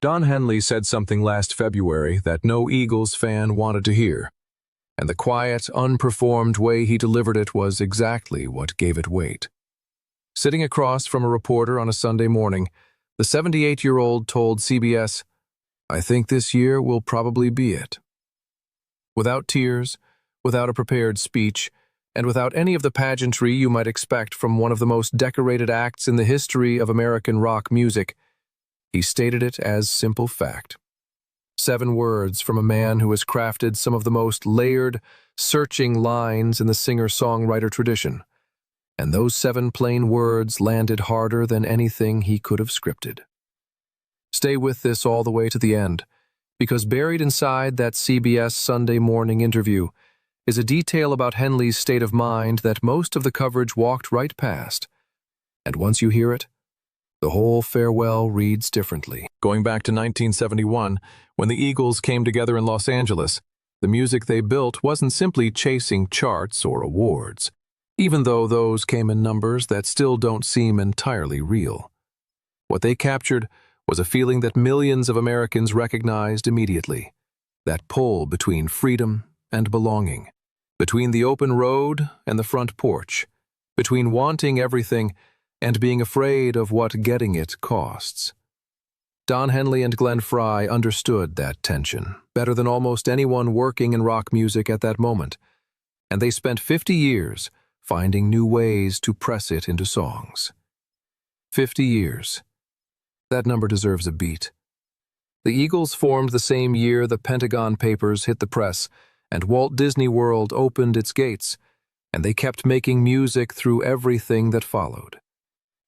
Don Henley said something last February that no Eagles fan wanted to hear, and the quiet, unperformed way he delivered it was exactly what gave it weight. Sitting across from a reporter on a Sunday morning, the 78-year-old told CBS, "I think this year will probably be it." Without tears, without a prepared speech, and without any of the pageantry you might expect from one of the most decorated acts in the history of American rock music, he stated it as simple fact. 7 words from a man who has crafted some of the most layered, searching lines in the singer-songwriter tradition. And those 7 plain words landed harder than anything he could have scripted. Stay with this all the way to the end, because buried inside that CBS Sunday Morning interview is a detail about Henley's state of mind that most of the coverage walked right past. And once you hear it, the whole farewell reads differently. Going back to 1971, when the Eagles came together in Los Angeles, the music they built wasn't simply chasing charts or awards, even though those came in numbers that still don't seem entirely real. What they captured was a feeling that millions of Americans recognized immediately, that pull between freedom and belonging, between the open road and the front porch, between wanting everything and being afraid of what getting it costs. Don Henley and Glenn Frey understood that tension better than almost anyone working in rock music at that moment, and they spent 50 years finding new ways to press it into songs. 50 years. That number deserves a beat. The Eagles formed the same year the Pentagon Papers hit the press and Walt Disney World opened its gates, and they kept making music through everything that followed.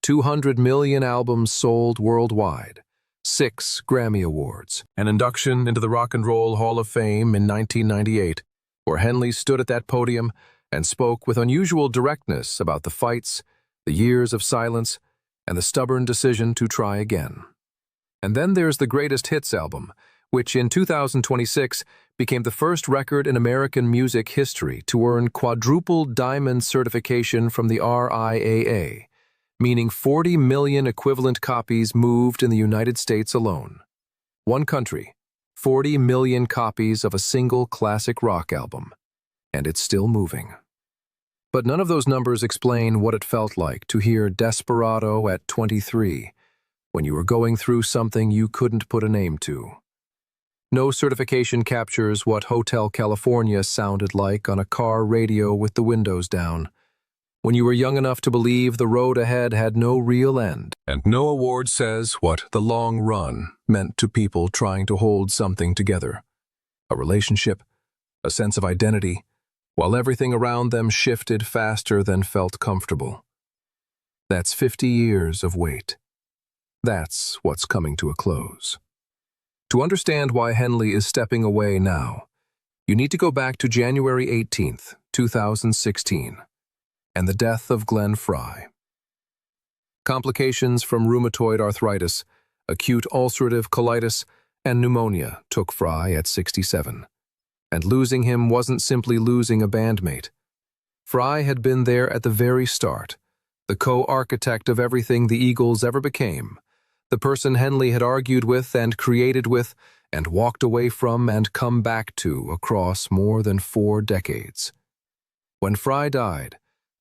200 million albums sold worldwide, 6 Grammy Awards, an induction into the Rock and Roll Hall of Fame in 1998, where Henley stood at that podium and spoke with unusual directness about the fights, the years of silence, and the stubborn decision to try again. And then there's the Greatest Hits album, which in 2026 became the first record in American music history to earn quadruple diamond certification from the RIAA, meaning 40 million equivalent copies moved in the United States alone. One country, 40 million copies of a single classic rock album. And it's still moving. But none of those numbers explain what it felt like to hear Desperado at 23, when you were going through something you couldn't put a name to. No certification captures what Hotel California sounded like on a car radio with the windows down, when you were young enough to believe the road ahead had no real end. And no award says what the long run meant to people trying to hold something together. A relationship, a sense of identity, while everything around them shifted faster than felt comfortable. That's 50 years of wait. That's what's coming to a close. To understand why Henley is stepping away now, you need to go back to January 18th, 2016, and the death of Glenn Frey. Complications from rheumatoid arthritis, acute ulcerative colitis, and pneumonia took Frey at 67. And losing him wasn't simply losing a bandmate. Frey had been there at the very start, the co-architect of everything the Eagles ever became, the person Henley had argued with and created with and walked away from and come back to across more than 4 decades. When Frey died,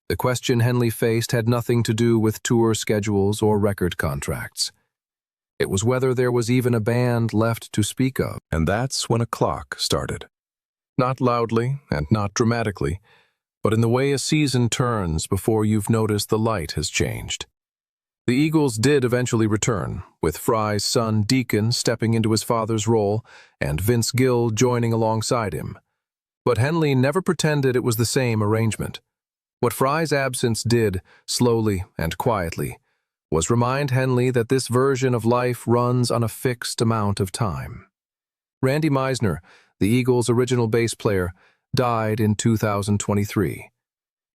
the question Henley faced had nothing to do with tour schedules or record contracts. It was whether there was even a band left to speak of. And that's when a clock started. Not loudly and not dramatically, but in the way a season turns before you've noticed the light has changed. The Eagles did eventually return, with Frey's son Deacon stepping into his father's role and Vince Gill joining alongside him. But Henley never pretended it was the same arrangement. What Frey's absence did, slowly and quietly, was remind Henley that this version of life runs on a fixed amount of time. Randy Meisner, the Eagles' original bass player, died in 2023.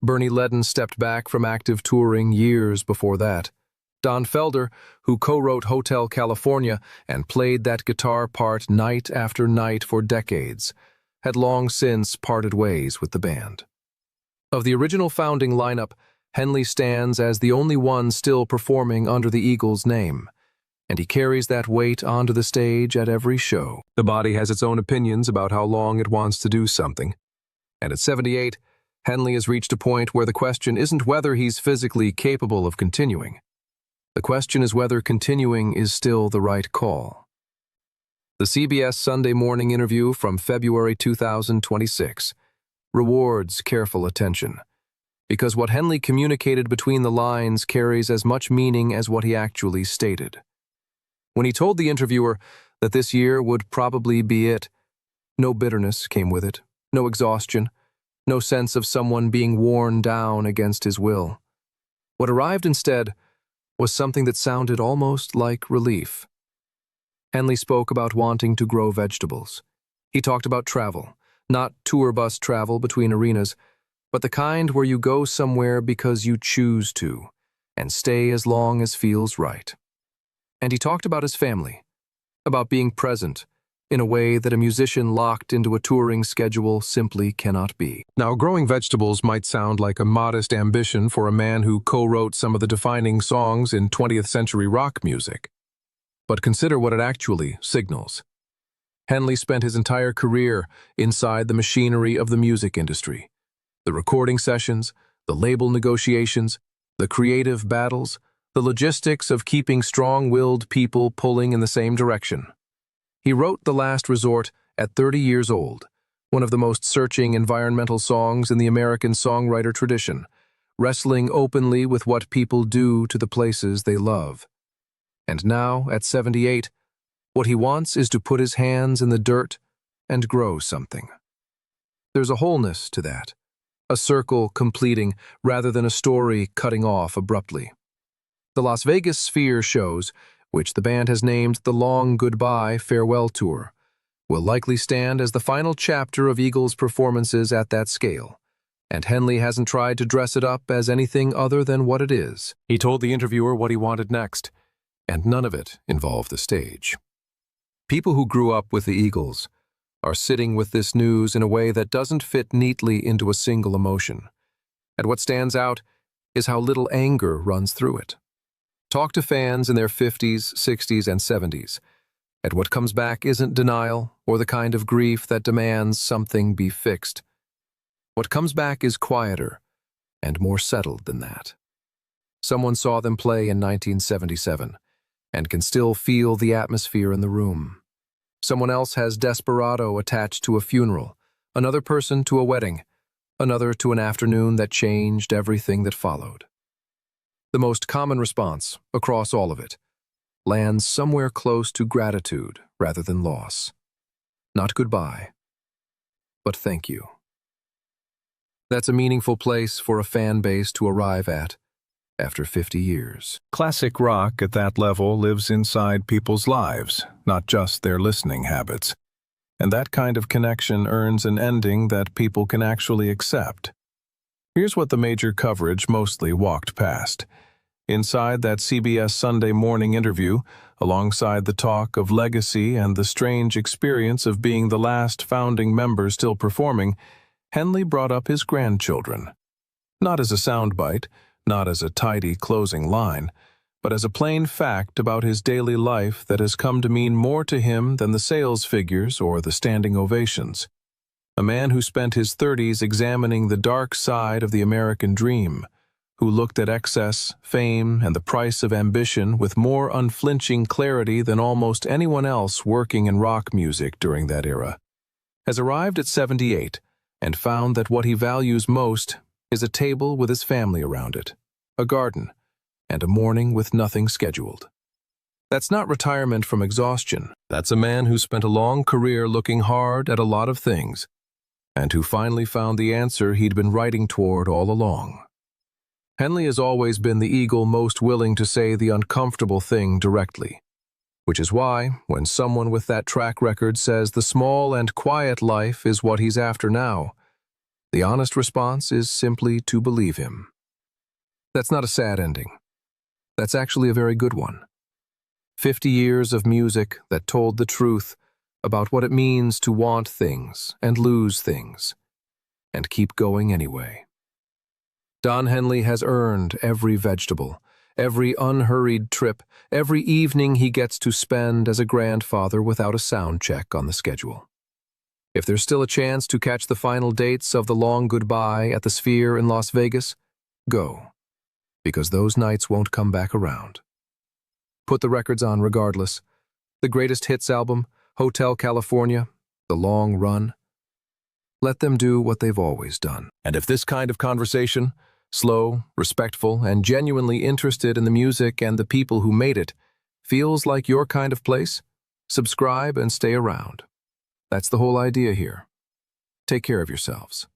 Bernie Leadon stepped back from active touring years before that. Don Felder, who co-wrote Hotel California and played that guitar part night after night for decades, had long since parted ways with the band. Of the original founding lineup, Henley stands as the only one still performing under the Eagles' name, and he carries that weight onto the stage at every show. The body has its own opinions about how long it wants to do something. And at 78, Henley has reached a point where the question isn't whether he's physically capable of continuing. The question is whether continuing is still the right call. The CBS Sunday Morning interview from February 2026 rewards careful attention, because what Henley communicated between the lines carries as much meaning as what he actually stated. When he told the interviewer that this year would probably be it, no bitterness came with it, no exhaustion, no sense of someone being worn down against his will. What arrived instead was something that sounded almost like relief. Henley spoke about wanting to grow vegetables. He talked about travel, not tour bus travel between arenas, but the kind where you go somewhere because you choose to, and stay as long as feels right. And he talked about his family, about being present in a way that a musician locked into a touring schedule simply cannot be. Now, growing vegetables might sound like a modest ambition for a man who co-wrote some of the defining songs in 20th century rock music. But consider what it actually signals. Henley spent his entire career inside the machinery of the music industry. The recording sessions, the label negotiations, the creative battles, the logistics of keeping strong-willed people pulling in the same direction. He wrote The Last Resort at 30 years old, one of the most searching environmental songs in the American songwriter tradition, wrestling openly with what people do to the places they love. And now, at 78, what he wants is to put his hands in the dirt and grow something. There's a wholeness to that, a circle completing rather than a story cutting off abruptly. The Las Vegas Sphere shows, which the band has named the Long Goodbye Farewell Tour, will likely stand as the final chapter of Eagles' performances at that scale, and Henley hasn't tried to dress it up as anything other than what it is. He told the interviewer what he wanted next, and none of it involved the stage. People who grew up with the Eagles are sitting with this news in a way that doesn't fit neatly into a single emotion. And what stands out is how little anger runs through it. Talk to fans in their 50s, 60s, and 70s, and what comes back isn't denial or the kind of grief that demands something be fixed. What comes back is quieter and more settled than that. Someone saw them play in 1977 and can still feel the atmosphere in the room. Someone else has Desperado attached to a funeral, another person to a wedding, another to an afternoon that changed everything that followed. The most common response, across all of it, lands somewhere close to gratitude rather than loss. Not goodbye, but thank you. That's a meaningful place for a fan base to arrive at after 50 years. Classic rock at that level lives inside people's lives, not just their listening habits. And that kind of connection earns an ending that people can actually accept. Here's what the major coverage mostly walked past. Inside that CBS Sunday Morning interview, alongside the talk of legacy and the strange experience of being the last founding member still performing, Henley brought up his grandchildren. Not as a soundbite, not as a tidy closing line, but as a plain fact about his daily life that has come to mean more to him than the sales figures or the standing ovations. A man who spent his 30s examining the dark side of the American dream, who looked at excess, fame, and the price of ambition with more unflinching clarity than almost anyone else working in rock music during that era, has arrived at 78 and found that what he values most is a table with his family around it, a garden, and a morning with nothing scheduled. That's not retirement from exhaustion. That's a man who spent a long career looking hard at a lot of things, and who finally found the answer he'd been writing toward all along. Henley has always been the eagle most willing to say the uncomfortable thing directly, which is why, when someone with that track record says the small and quiet life is what he's after now, the honest response is simply to believe him. That's not a sad ending. That's actually a very good one. 50 years of music that told the truth about what it means to want things and lose things, and keep going anyway. Don Henley has earned every vegetable, every unhurried trip, every evening he gets to spend as a grandfather without a sound check on the schedule. If there's still a chance to catch the final dates of The Long Goodbye at the Sphere in Las Vegas, go, because those nights won't come back around. Put the records on regardless. The Greatest Hits album, Hotel California, The Long Run. Let them do what they've always done. And if this kind of conversation, slow, respectful, and genuinely interested in the music and the people who made it, feels like your kind of place, subscribe and stay around. That's the whole idea here. Take care of yourselves.